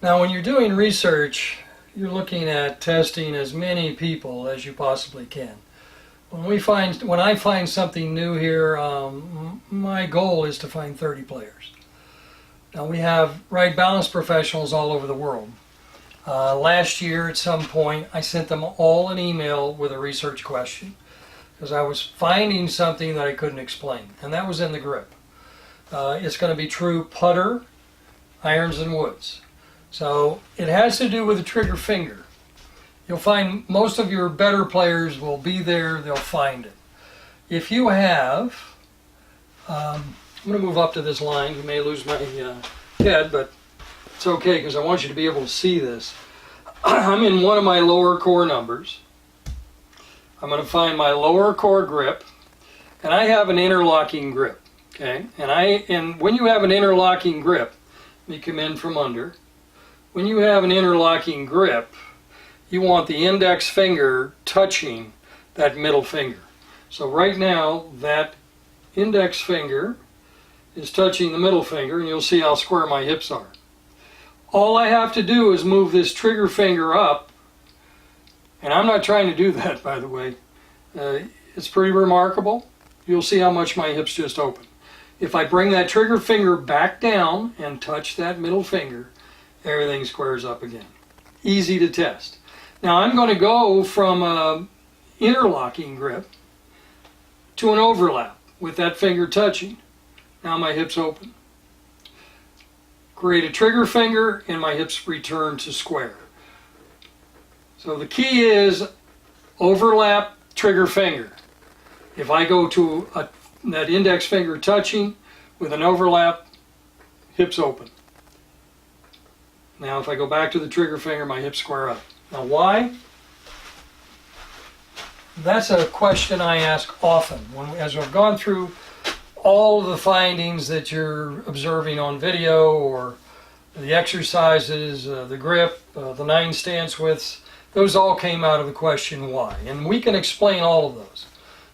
Now, when you're doing research, you're looking at testing as many people as you possibly can. When I find something new here, my goal is to find 30 players. Now, we have Wright Balance Professionals all over the world. Last year, at some point, I sent them all an email with a research question because I was finding something that I couldn't explain, and that was in the grip. It's going to be true putter, irons, and woods. So it has to do with the trigger finger. You'll find most of your better players will be there, they'll find it. If you have, I'm going to move up to this line, you may lose my head, but it's okay because I want you to be able to see this. I'm in one of my lower core numbers. I'm going to find my lower core grip, and I have an interlocking grip, okay? And when you have an interlocking grip, let me come in from under. When you have an interlocking grip, you want the index finger touching that middle finger. So right now, that index finger is touching the middle finger, and you'll see how square my hips are. All I have to do is move this trigger finger up, and I'm not trying to do that, by the way. It's pretty remarkable. You'll see how much my hips just open. If I bring that trigger finger back down and touch that middle finger, everything squares up again. Easy to test. Now I'm going to go from an interlocking grip to an overlap with that finger touching. Now my hips open. Create a trigger finger and my hips return to square. So the key is overlap, trigger finger. If I go to that index finger touching with an overlap, hips open. Now if I go back to the trigger finger, my hips square up. Now why? That's a question I ask often. As I've gone through all of the findings that you're observing on video, or the exercises, the grip, the 9 stance widths, those all came out of the question why. And we can explain all of those.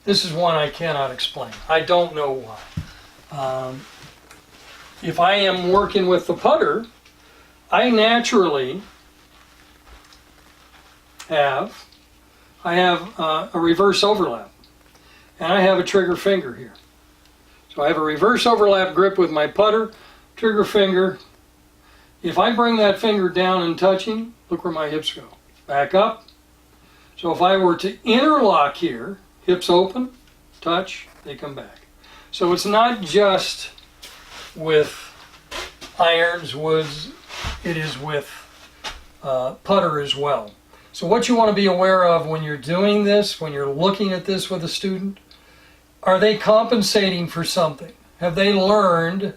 This is one I cannot explain. I don't know why. If I am working with the putter, I naturally have a reverse overlap, and I have a trigger finger here. So I have a reverse overlap grip with my putter, trigger finger. If I bring that finger down and touching, look where my hips go. Back up. So if I were to interlock here, hips open, touch, they come back. So it's not just with irons, woods, it is with putter as well. So what you want to be aware of when you're doing this, when you're looking at this with a student, are they compensating for something? Have they learned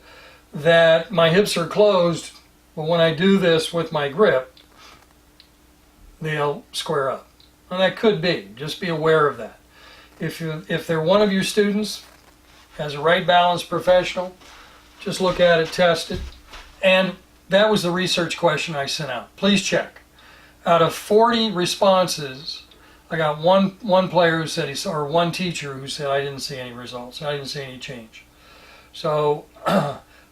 that my hips are closed, but when I do this with my grip, they'll square up? And that could be. Just be aware of that. If they're one of your students, as a Wright Balance professional, just look at it, test it. And that was the research question I sent out. Please check. Out of 40 responses, I got one player who said or one teacher who said I didn't see any results. I didn't see any change. So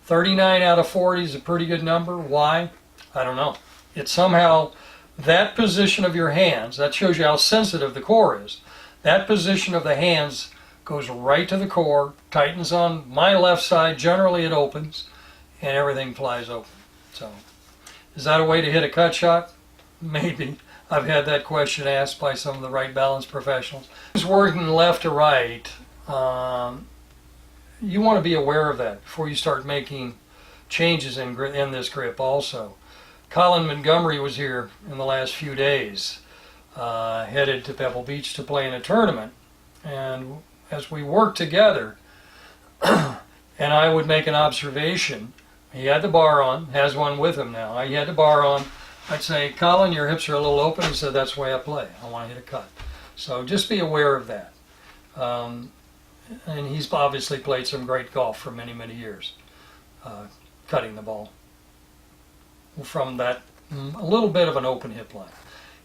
39 out of 40 is a pretty good number. Why? I don't know. It's somehow that position of your hands, that shows you how sensitive the core is. That position of the hands goes right to the core, tightens on my left side, generally it opens, and everything flies open. So, is that a way to hit a cut shot? Maybe. I've had that question asked by some of the Wright Balance professionals. Who's working left to right, you want to be aware of that before you start making changes in this grip also. Colin Montgomery was here in the last few days, headed to Pebble Beach to play in a tournament, and as we worked together, and I would make an observation, he had the bar on, has one with him now, he had the bar on, I'd say, Colin, your hips are a little open. He said, that's the way I play. I want to hit a cut. So just be aware of that. And he's obviously played some great golf for many, many years, cutting the ball from that a little bit of an open hip line.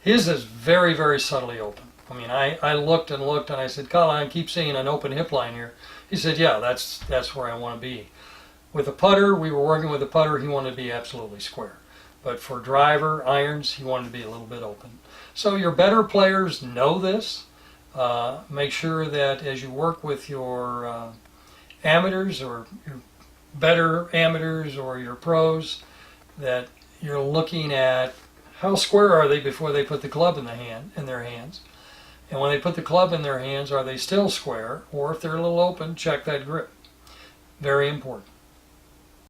His is very, very subtly open. I mean, I looked and looked, and I said, Colin, I keep seeing an open hip line here. He said, yeah, that's where I want to be. With the putter, we were working with the putter. He wanted to be absolutely square. But for driver, irons, you want it to be a little bit open. So your better players know this. Make sure that as you work with your amateurs or your better amateurs or your pros, that you're looking at how square are they before they put the club in their hands. And when they put the club in their hands, are they still square? Or if they're a little open, check that grip. Very important.